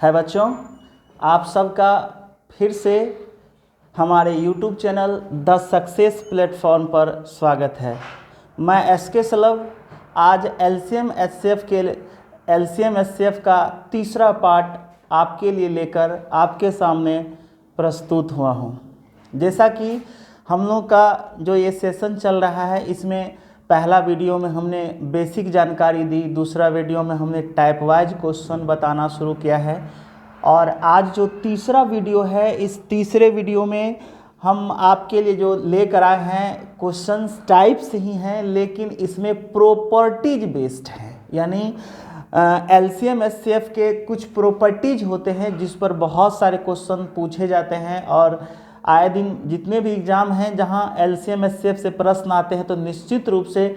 है बच्चों, आप सबका फिर से हमारे YouTube channel the success platform पर स्वागत है। मैं एसके सलभ आज एलसीएम एचसीएफ का तीसरा पार्ट आपके लिए लेकर आपके सामने प्रस्तुत हुआ हूँ। जैसा कि हम लोग का जो ये सेशन चल रहा है, इसमें पहला वीडियो में हमने बेसिक जानकारी दी, दूसरा वीडियो में हमने टाइप वाइज क्वेश्चन बताना शुरू किया है और आज जो तीसरा वीडियो है, इस तीसरे वीडियो में हम आपके लिए जो लेकर आए हैं क्वेश्चंस टाइप्स ही हैं, लेकिन इसमें प्रॉपर्टीज बेस्ड हैं। यानी एलसीएम एचसीएफ के कुछ प्रॉपर्टीज होते हैं जिस पर बहुत सारे क्वेश्चन पूछे जाते हैं और आए दिन जितने भी एग्ज़ाम हैं जहां एलसीएम एचसीएफ से प्रश्न आते हैं तो निश्चित रूप से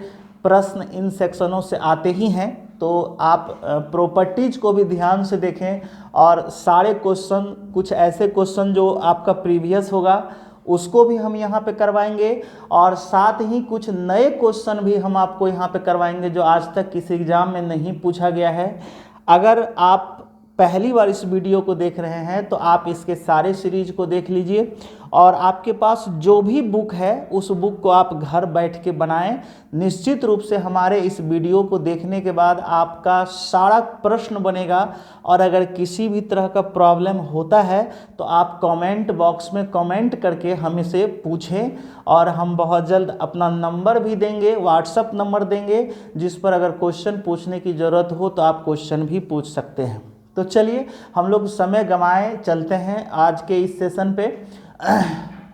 प्रश्न इन सेक्शनों से आते ही हैं। तो आप प्रॉपर्टीज को भी ध्यान से देखें और सारे क्वेश्चन, कुछ ऐसे क्वेश्चन जो आपका प्रीवियस होगा उसको भी हम यहाँ पे करवाएंगे और साथ ही कुछ नए क्वेश्चन भी हम आपको यहाँ पे करवाएंगे जो आज तक किसी एग्ज़ाम में नहीं पूछा गया है। अगर आप पहली बार इस वीडियो को देख रहे हैं तो आप इसके सारे सीरीज को देख लीजिए और आपके पास जो भी बुक है उस बुक को आप घर बैठ के बनाएं। निश्चित रूप से हमारे इस वीडियो को देखने के बाद आपका सारा प्रश्न बनेगा और अगर किसी भी तरह का प्रॉब्लम होता है तो आप कमेंट बॉक्स में कमेंट करके हमसे पूछें और हम बहुत जल्द अपना नंबर भी देंगे, व्हाट्सएप नंबर देंगे, जिस पर अगर क्वेश्चन पूछने की ज़रूरत हो तो आप क्वेश्चन भी पूछ सकते हैं। तो चलिए हम लोग समय गंवाए चलते हैं आज के इस सेशन पे।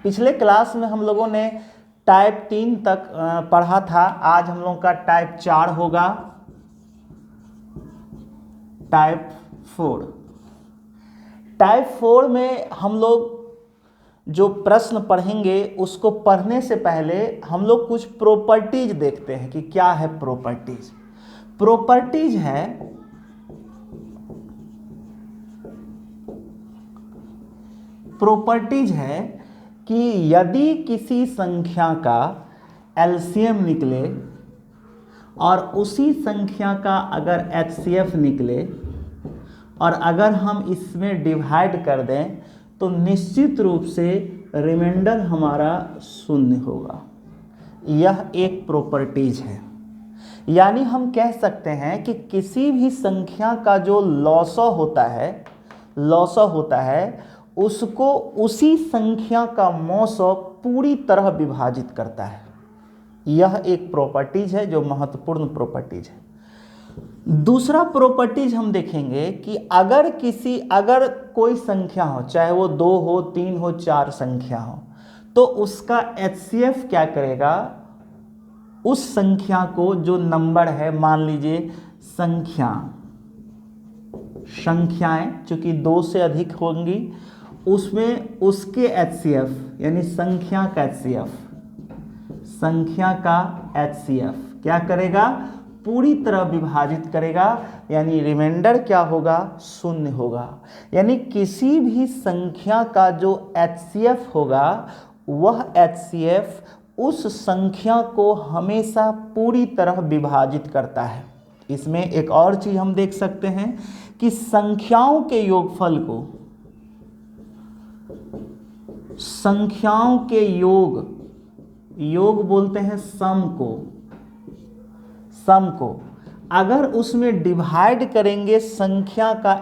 पिछले क्लास में हम लोगों ने टाइप 3 तक पढ़ा था। आज हम लोगों का टाइप 4 होगा, टाइप 4। टाइप 4 में हम लोग जो प्रश्न पढ़ेंगे उसको पढ़ने से पहले हम लोग कुछ प्रॉपर्टीज देखते हैं कि क्या है प्रॉपर्टीज। प्रॉपर्टीज है कि यदि किसी संख्या का एलसीएम निकले और उसी संख्या का अगर एचसीएफ निकले और अगर हम इसमें डिवाइड कर दें तो निश्चित रूप से रिमाइंडर हमारा शून्य होगा। यह एक प्रॉपर्टीज है। यानी हम कह सकते हैं कि किसी भी संख्या का जो लॉसो होता है उसको उसी संख्या का मौसो पूरी तरह विभाजित करता है। यह एक प्रॉपर्टीज है जो महत्वपूर्ण प्रॉपर्टीज है। दूसरा प्रॉपर्टीज हम देखेंगे कि अगर कोई संख्या हो, चाहे वो 2 हो, 3 हो, 4 संख्या हो, तो उसका एचसीएफ क्या करेगा, उस संख्या को जो नंबर है, मान लीजिए संख्याएं चूंकि 2 से अधिक होंगी, उसमें उसके एचसीएफ यानी संख्या का एचसीएफ क्या करेगा, पूरी तरह विभाजित करेगा। यानी रिमाइंडर क्या होगा, शून्य होगा। यानी किसी भी संख्या का जो एचसीएफ होगा वह एचसीएफ उस संख्या को हमेशा पूरी तरह विभाजित करता है। इसमें एक और चीज हम देख सकते हैं कि संख्याओं के योग बोलते हैं सम को अगर उसमें डिवाइड करेंगे संख्या का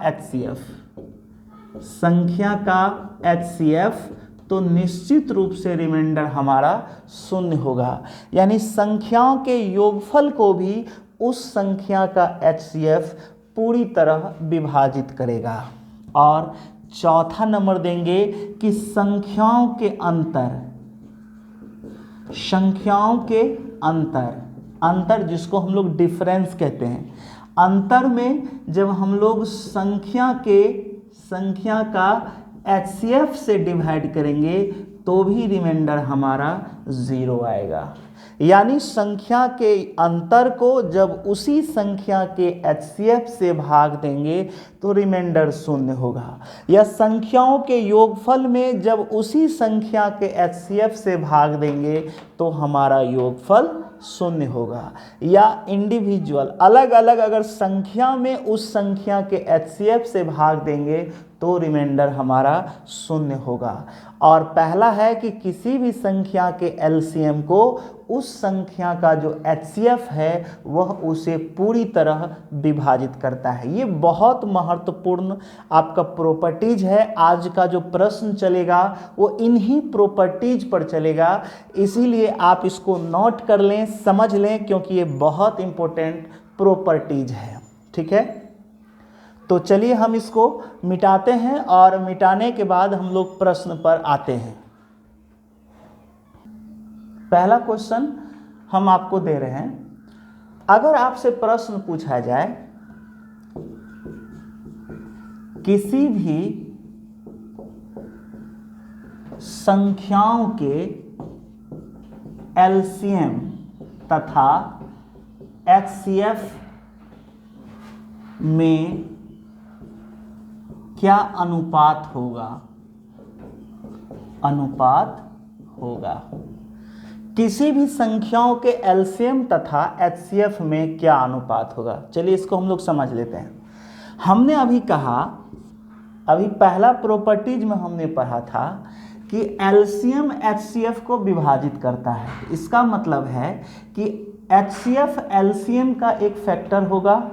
एचसीएफ तो निश्चित रूप से रिमाइंडर हमारा शून्य होगा। यानी संख्याओं के योगफल को भी उस संख्या का एचसीएफ पूरी तरह विभाजित करेगा। और चौथा नंबर देंगे कि संख्याओं के अंतर जिसको हम लोग डिफरेंस कहते हैं, अंतर में जब हम लोग संख्या का एचसीएफ से डिवाइड करेंगे तो भी रिमाइंडर हमारा 0 आएगा। यानी संख्या के अंतर को जब उसी संख्या के एचसीएफ से भाग देंगे तो रिमाइंडर शून्य होगा, या संख्याओं के योगफल में जब उसी संख्या के एचसीएफ से भाग देंगे तो हमारा योगफल शून्य होगा, या इंडिविजुअल अलग अलग अगर संख्या में उस संख्या के HCF से भाग देंगे तो रिमाइंडर हमारा शून्य होगा। और पहला है कि किसी भी संख्या के LCM को उस संख्या का जो HCF है वह उसे पूरी तरह विभाजित करता है। ये बहुत महत्वपूर्ण आपका प्रॉपर्टीज है। आज का जो प्रश्न चलेगा वो इन्हीं प्रॉपर्टीज पर चलेगा, इसीलिए आप इसको नोट कर लें, समझ लें, क्योंकि ये बहुत इंपॉर्टेंट प्रॉपर्टीज है। ठीक है, तो चलिए हम इसको मिटाते हैं और मिटाने के बाद हम लोग प्रश्न पर आते हैं। पहला क्वेश्चन हम आपको दे रहे हैं, अगर आपसे प्रश्न पूछा जाए किसी भी संख्याओं के LCM तथा HCF में क्या अनुपात होगा? अनुपात होगा। किसी भी संख्याओं के LCM तथा HCF में क्या अनुपात होगा? चलिए इसको हम लोग समझ लेते हैं। हमने अभी कहा, अभी पहला प्रॉपर्टीज में हमने पढ़ा था कि LCM HCF को विभाजित करता है। इसका मतलब है कि HCF LCM का एक फैक्टर होगा,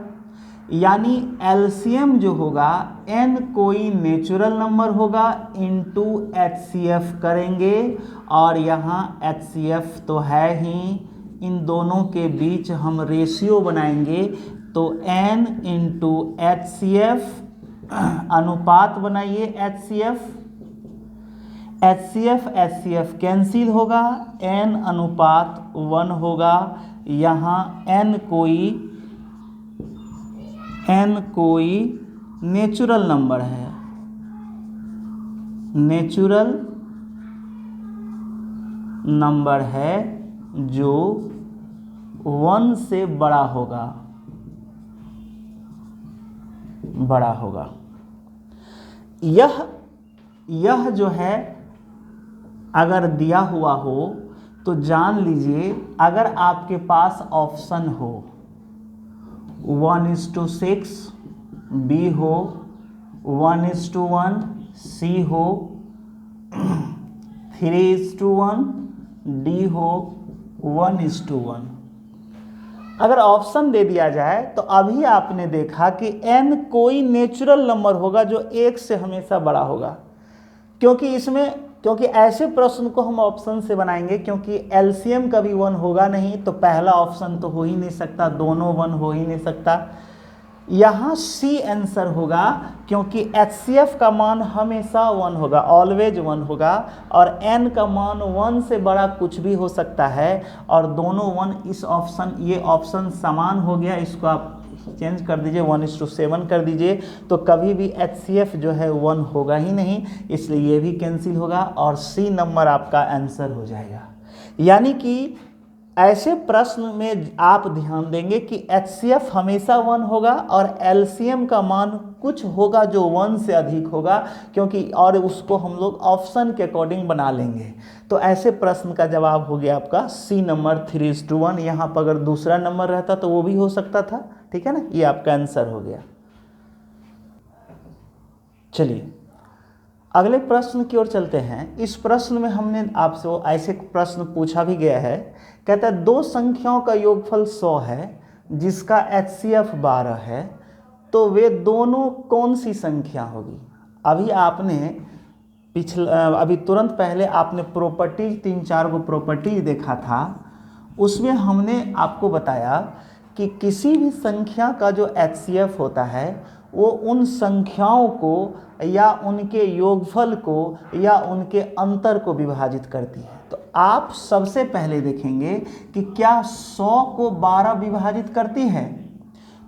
यानी LCM जो होगा n कोई नेचुरल नंबर होगा इनटू HCF करेंगे, और यहाँ HCF तो है ही, इन दोनों के बीच हम रेशियो बनाएंगे तो n इंटू HCF, अनुपात बनाइए HCF कैंसिल होगा, n अनुपात 1 होगा। यहाँ n कोई नेचुरल नंबर है, नेचुरल नंबर है जो 1 से बड़ा होगा। यह जो है अगर दिया हुआ हो तो जान लीजिए, अगर आपके पास ऑप्शन हो 1:6 B हो, 1:1 C हो, 3:1 D हो, 1:1। अगर ऑप्शन दे दिया जाए तो अभी आपने देखा कि n कोई नेचुरल नंबर होगा जो 1 से हमेशा बड़ा होगा, क्योंकि ऐसे प्रश्न को हम ऑप्शन से बनाएंगे, क्योंकि LCM कभी 1 होगा नहीं, तो पहला ऑप्शन तो हो ही नहीं सकता, दोनों 1 हो ही नहीं सकता। यहाँ C आंसर होगा, क्योंकि HCF का मान हमेशा 1 होगा, ऑलवेज 1 होगा, और n का मान 1 से बड़ा कुछ भी हो सकता है, और दोनों 1। इस ऑप्शन, ये ऑप्शन समान हो गया, इसको आप चेंज कर दीजिए, 1:7 कर दीजिए, तो कभी भी HCF जो है 1 होगा ही नहीं, इसलिए ये भी कैंसिल होगा और C नंबर आपका आंसर हो जाएगा। यानी कि ऐसे प्रश्न में आप ध्यान देंगे कि HCF हमेशा 1 होगा और LCM का मान कुछ होगा जो 1 से अधिक होगा, क्योंकि और उसको हम लोग ऑप्शन के अकॉर्डिंग बना लेंगे। तो ऐसे प्रश्न का जवाब हो गया आपका C नंबर 3:1। यहाँ पर अगर दूसरा नंबर रहता तो वो भी हो सकता था, ठीक है ना, ये आपका आंसर हो गया। चलिए अगले प्रश्न की ओर चलते हैं। इस प्रश्न में हमने आपसे ऐसे प्रश्न पूछा भी गया है, कहता है 2 संख्याओं का योगफल 100 है जिसका HCF 12 है, तो वे दोनों कौन सी संख्या होगी? अभी तुरंत पहले आपने प्रॉपर्टीज 3-4 को प्रॉपर्टीज देखा था, उसमें हमने आपको बताया कि किसी भी संख्या का जो HCF होता है वो उन संख्याओं को या उनके योगफल को या उनके अंतर को विभाजित करती है। तो आप सबसे पहले देखेंगे कि क्या 100 को 12 विभाजित करती है?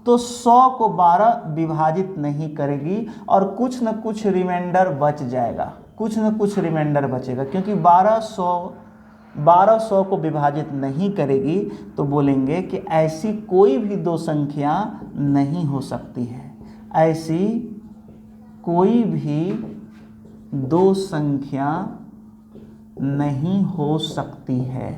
तो 100 को 12 विभाजित नहीं करेगी और कुछ न कुछ रिमाइंडर बच जाएगा, कुछ न कुछ रिमाइंडर बचेगा, क्योंकि 1200 को विभाजित नहीं करेगी, तो बोलेंगे कि ऐसी कोई भी 2 संख्या नहीं हो सकती है, ऐसी कोई भी 2 संख्या नहीं हो सकती है।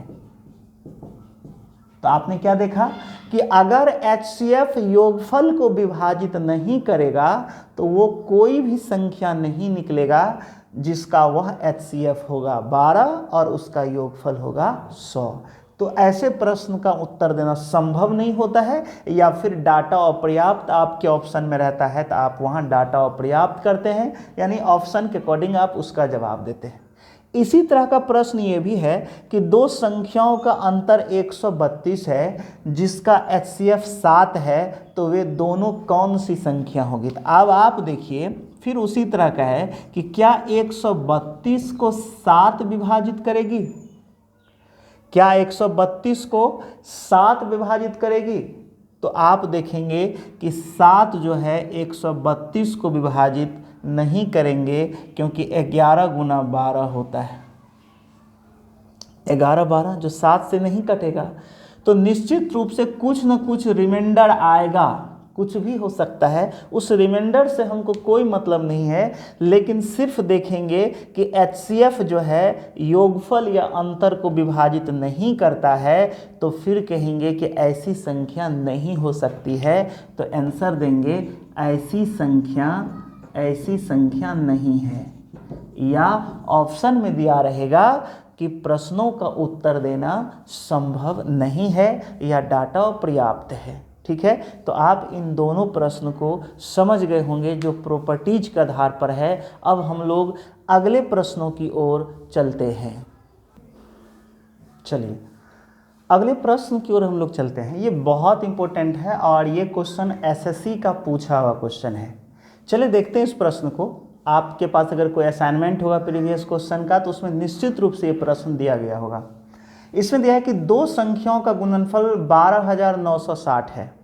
तो आपने क्या देखा कि अगर HCF योगफल को विभाजित नहीं करेगा तो वो कोई भी संख्या नहीं निकलेगा जिसका वह HCF होगा 12 और उसका योगफल होगा 100। तो ऐसे प्रश्न का उत्तर देना संभव नहीं होता है, या फिर डाटा अपर्याप्त आपके ऑप्शन में रहता है तो आप वहाँ डाटा अपर्याप्त करते हैं, यानी ऑप्शन के अकॉर्डिंग आप उसका जवाब देते हैं। इसी तरह का प्रश्न ये भी है कि दो संख्याओं का अंतर 132 है जिसका HCF 7 है, तो वे दोनों कौन सी संख्या होगी। तो अब आप देखिए फिर उसी तरह का है कि क्या 132 को 7 विभाजित करेगी, क्या 132 को 7 विभाजित करेगी। तो आप देखेंगे कि 7 जो है 132 को विभाजित नहीं करेंगे, क्योंकि 11 गुना 12 होता है, 11 12 जो 7 से नहीं कटेगा। तो निश्चित रूप से कुछ न कुछ रिमाइंडर आएगा, कुछ भी हो सकता है, उस रिमाइंडर से हमको कोई मतलब नहीं है, लेकिन सिर्फ देखेंगे कि HCF जो है योगफल या अंतर को विभाजित नहीं करता है, तो फिर कहेंगे कि ऐसी संख्या नहीं हो सकती है। तो आंसर देंगे ऐसी संख्या नहीं है, या ऑप्शन में दिया रहेगा कि प्रश्नों का उत्तर देना संभव नहीं है या डाटा पर्याप्त है। ठीक है, तो आप इन दोनों प्रश्न को समझ गए होंगे जो प्रॉपर्टीज के आधार पर है। अब हम लोग अगले प्रश्नों की ओर चलते हैं। चलिए अगले प्रश्न की ओर हम लोग चलते हैं। ये बहुत इंपॉर्टेंट है और ये क्वेश्चन SSC का पूछा हुआ क्वेश्चन है। चलिए देखते हैं इस प्रश्न को। आपके पास अगर कोई असाइनमेंट होगा प्रीवियस क्वेश्चन का तो उसमें निश्चित रूप से ये प्रश्न दिया गया होगा। इसमें दिया है कि दो संख्याओं का गुणनफल 12,960 है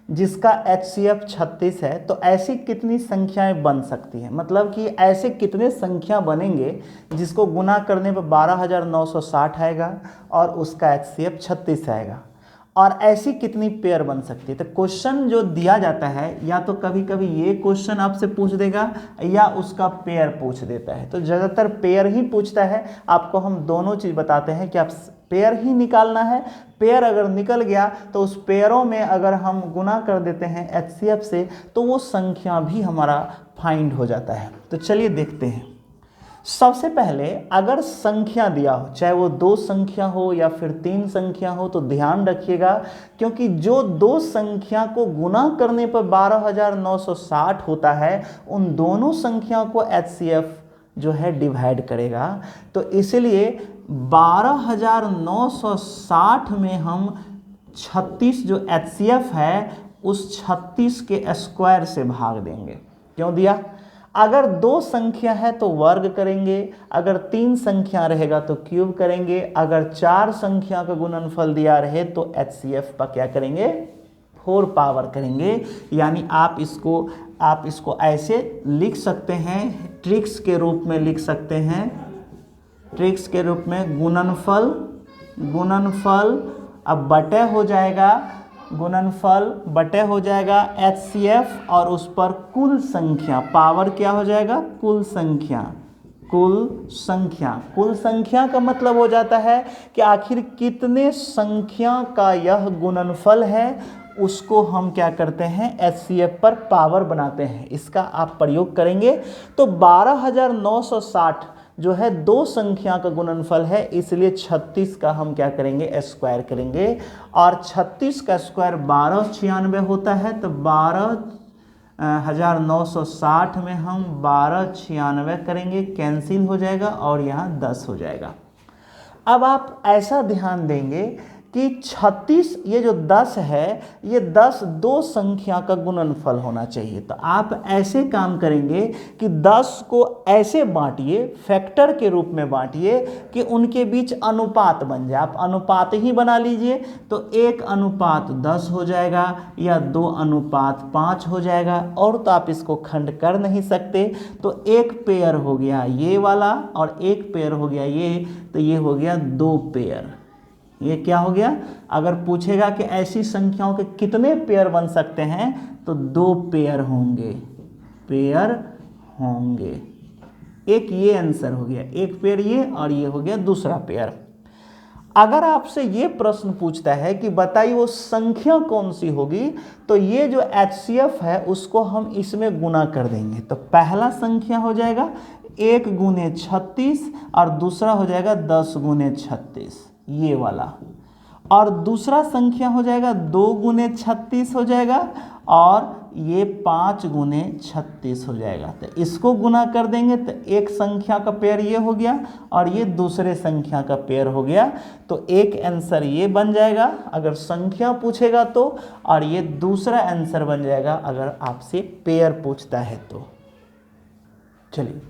जिसका HCF 36 है, तो ऐसी कितनी संख्याएं बन सकती हैं। मतलब कि ऐसे कितने संख्या बनेंगे जिसको गुना करने पर 12,960 आएगा और उसका HCF 36 आएगा, और ऐसी कितनी पेयर बन सकती है। तो क्वेश्चन जो दिया जाता है या तो कभी कभी ये क्वेश्चन आपसे पूछ देगा या उसका पेयर पूछ देता है। तो ज़्यादातर पेयर ही पूछता है। आपको हम दोनों चीज़ बताते हैं कि आप पेयर ही निकालना है। पेयर अगर निकल गया तो उस पेयरों में अगर हम गुना कर देते हैं HCF से तो वो संख्या भी हमारा फाइंड हो जाता है। तो चलिए देखते हैं। सबसे पहले अगर संख्या दिया हो, चाहे वो 2 संख्या हो या फिर 3 संख्या हो, तो ध्यान रखिएगा क्योंकि जो 2 संख्या को गुना करने पर 12,960 होता है उन दोनों संख्या को HCF जो है डिवाइड करेगा। तो इसलिए 12,960 में हम 36 जो HCF है उस 36 के स्क्वायर से भाग देंगे। क्यों दिया? अगर 2 संख्या है तो वर्ग करेंगे, अगर 3 संख्या रहेगा तो क्यूब करेंगे, अगर 4 संख्या का गुणनफल दिया रहे तो HCF पर क्या करेंगे 4 पावर करेंगे। यानी आप इसको ऐसे लिख सकते हैं, ट्रिक्स के रूप में लिख सकते हैं, ट्रिक्स के रूप में गुणनफल अब बटे हो जाएगा, गुणनफल बटे हो जाएगा HCF और उस पर कुल संख्या, पावर क्या हो जाएगा कुल संख्या का मतलब हो जाता है कि आखिर कितने संख्या का यह गुणनफल है उसको हम क्या करते हैं HCF पर पावर बनाते हैं। इसका आप प्रयोग करेंगे तो 12,960 जो है 2 संख्या का गुणनफल है, इसलिए 36 का हम क्या करेंगे स्क्वायर करेंगे, और 36 का स्क्वायर 1296 होता है। तो 12,960 में हम 1296 करेंगे, कैंसिल हो जाएगा और यहाँ 10 हो जाएगा। अब आप ऐसा ध्यान देंगे कि 36 ये जो 10 है ये 10 2 संख्या का गुणनफल होना चाहिए। तो आप ऐसे काम करेंगे कि 10 को ऐसे बांटिए, फैक्टर के रूप में बांटिए कि उनके बीच अनुपात बन जाए। आप अनुपात ही बना लीजिए तो 1:10 हो जाएगा या 2:5 हो जाएगा, और तो आप इसको खंड कर नहीं सकते। तो एक पेयर हो गया ये वाला और एक पेयर हो गया ये, तो ये हो गया 2 पेयर। ये क्या हो गया? अगर पूछेगा कि ऐसी संख्याओं के कितने पेयर बन सकते हैं तो 2 पेयर होंगे। एक ये आंसर हो गया, एक पेयर ये और ये हो गया दूसरा पेयर। अगर आपसे ये प्रश्न पूछता है कि बताइए वो संख्या कौन सी होगी, तो ये जो HCF है उसको हम इसमें गुना कर देंगे। तो पहला संख्या हो जाएगा 1 गुने 36 और दूसरा हो जाएगा 10 गुने 36, ये वाला। और दूसरा संख्या हो जाएगा 2 गुने 36 हो जाएगा और ये 5 गुने 36 हो जाएगा। तो इसको गुना कर देंगे तो एक संख्या का पेयर ये हो गया और ये दूसरे संख्या का पेयर हो गया। तो एक आंसर ये बन जाएगा अगर संख्या पूछेगा तो, और ये दूसरा आंसर बन जाएगा अगर आपसे पेयर पूछता है तो। चलिए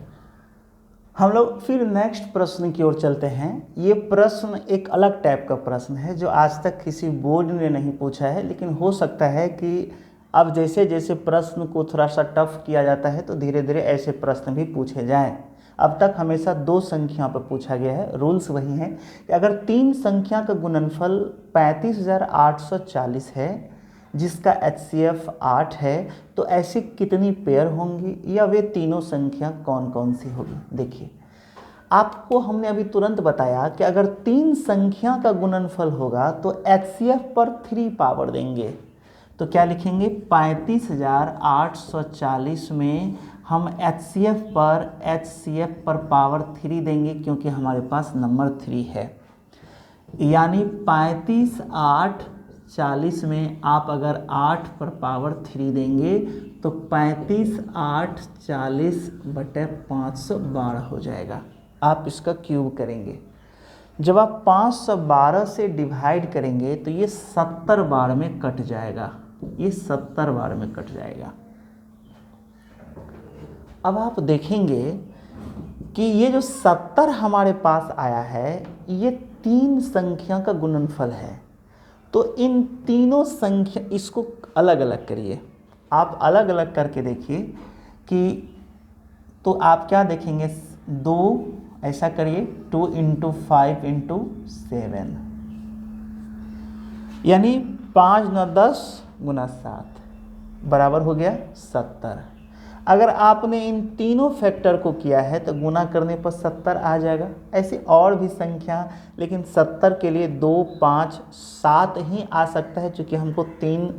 हम लोग फिर नेक्स्ट प्रश्न की ओर चलते हैं। ये प्रश्न एक अलग टाइप का प्रश्न है जो आज तक किसी बोर्ड ने नहीं पूछा है, लेकिन हो सकता है कि अब जैसे जैसे प्रश्न को थोड़ा सा टफ किया जाता है तो धीरे धीरे ऐसे प्रश्न भी पूछे जाएं। अब तक हमेशा 2 संख्या पर पूछा गया है। रूल्स वही हैं कि अगर 3 संख्या का गुणनफल 35,840 है जिसका HCF 8 है, तो ऐसी कितनी पेयर होंगी या वे तीनों संख्या कौन कौन सी होगी। देखिए आपको हमने अभी तुरंत बताया कि अगर 3 संख्या का गुणनफल होगा तो HCF पर 3 पावर देंगे। तो क्या लिखेंगे, 35,840 में हम HCF पर पावर 3 देंगे क्योंकि हमारे पास नंबर 3 है। यानी 35,840 में आप अगर 8 पर पावर 3 देंगे तो 35,840/512 हो जाएगा। आप इसका क्यूब करेंगे। जब आप 512 से डिवाइड करेंगे तो ये 70 बार में कट जाएगा, ये 70 बार में कट जाएगा। अब आप देखेंगे कि ये जो 70 हमारे पास आया है ये 3 संख्या का गुणनफल है। तो इन तीनों संख्या, इसको अलग अलग करिए, आप अलग अलग करके देखिए कि तो आप क्या देखेंगे, 2 ऐसा करिए 2 × 5 × 7 यानी 5 × 10 × 7 बराबर हो गया 70। अगर आपने इन तीनों फैक्टर को किया है तो गुना करने पर 70 आ जाएगा। ऐसी और भी संख्या, लेकिन 70 के लिए 2, 5, 7 ही आ सकता है क्योंकि हमको 3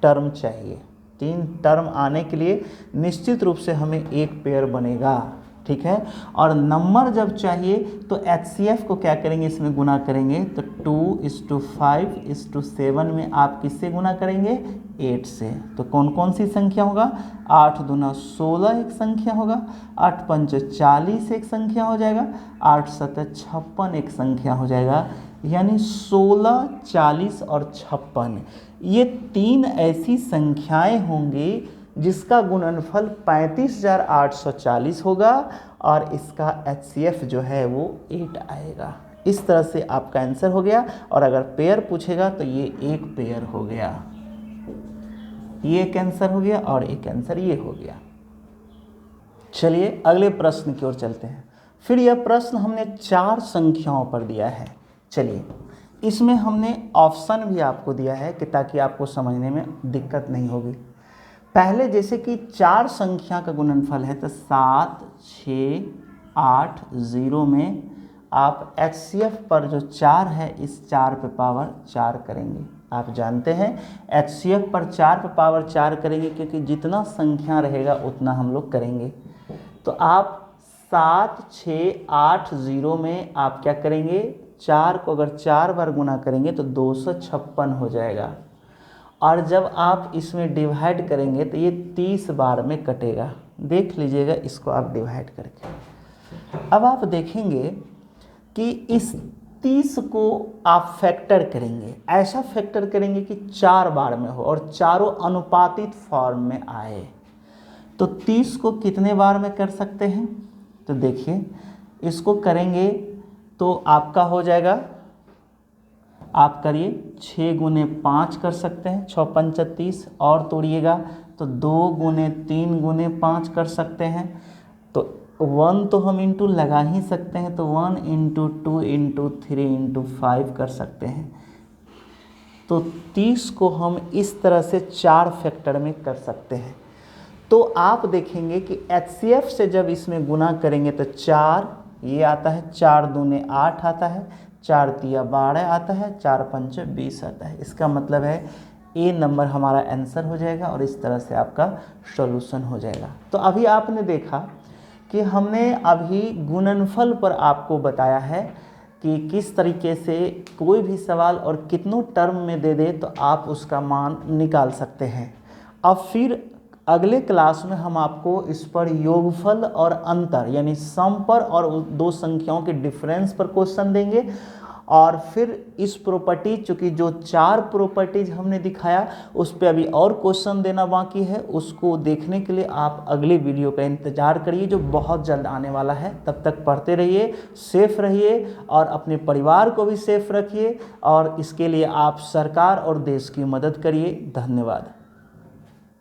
टर्म चाहिए। 3 टर्म आने के लिए निश्चित रूप से हमें एक पेयर बनेगा, ठीक है। और नंबर जब चाहिए तो HCF को क्या करेंगे, इसमें गुना करेंगे। तो 2:5:7 में आप किससे गुना करेंगे, 8 से। तो कौन कौन सी संख्या होगा, 8 दूना 16 एक संख्या होगा, 8 पंच 40 एक संख्या हो जाएगा, 8 सत 56 एक संख्या हो जाएगा। यानी 16, 40 और 56 ये 3 ऐसी संख्याएं होंगी जिसका गुणनफल 35,840 होगा और इसका HCF जो है वो 8 आएगा। इस तरह से आपका आंसर हो गया। और अगर पेयर पूछेगा तो ये एक पेयर हो गया, ये एक आंसर हो गया और एक आंसर ये हो गया। चलिए अगले प्रश्न की ओर चलते हैं। फिर यह प्रश्न हमने 4 संख्याओं पर दिया है। चलिए इसमें हमने ऑप्शन भी आपको दिया है कि ताकि आपको समझने में दिक्कत नहीं होगी। पहले जैसे कि 4 संख्या का गुणनफल है तो 7, 6, 8, 0 में आप HCF पर जो 4 है इस 4 पे पावर 4 करेंगे। आप जानते हैं HCF पर 4 पे पावर 4 करेंगे क्योंकि जितना संख्या रहेगा उतना हम लोग करेंगे। तो आप 7, 6, 8, 0 में आप क्या करेंगे, 4 को अगर 4 बार गुना करेंगे तो 256 हो जाएगा। और जब आप इसमें डिवाइड करेंगे तो ये 30 बार में कटेगा। देख लीजिएगा इसको आप डिवाइड करके। अब आप देखेंगे कि इस 30 को आप फैक्टर करेंगे, ऐसा फैक्टर करेंगे कि 4 बार में हो और चारों अनुपातित फॉर्म में आए। तो 30 को कितने बार में कर सकते हैं, तो देखिए इसको करेंगे तो आपका हो जाएगा, आप करिए 6 गुने 5 कर सकते हैं, 6 पंच 30 और तोड़िएगा तो 2 गुने 3 गुने 5 कर सकते हैं। तो 1 तो हम इंटू लगा ही सकते हैं, तो 1 × 2 × 3 × 5 कर सकते हैं। तो 30 को हम इस तरह से 4 फैक्टर में कर सकते हैं। तो आप देखेंगे कि HCF से जब इसमें गुना करेंगे तो 4 ये आता है, 4 दूने 8 आता है, 4 तिया 12 आता है, 4 पंच 20 आता है। इसका मतलब है ए नंबर हमारा आंसर हो जाएगा और इस तरह से आपका सॉल्यूशन हो जाएगा। तो अभी आपने देखा कि हमने अभी गुणनफल पर आपको बताया है कि किस तरीके से कोई भी सवाल और कितनों टर्म में दे दे तो आप उसका मान निकाल सकते हैं। अब फिर अगले क्लास में हम आपको इस पर योगफल और अंतर यानी सम पर और दो संख्याओं के डिफरेंस पर क्वेश्चन देंगे। और फिर इस प्रॉपर्टी, चूँकि जो 4 प्रॉपर्टीज हमने दिखाया उस पर अभी और क्वेश्चन देना बाकी है, उसको देखने के लिए आप अगले वीडियो का इंतज़ार करिए जो बहुत जल्द आने वाला है। तब तक पढ़ते रहिए, सेफ रहिए और अपने परिवार को भी सेफ रखिए और इसके लिए आप सरकार और देश की मदद करिए। धन्यवाद।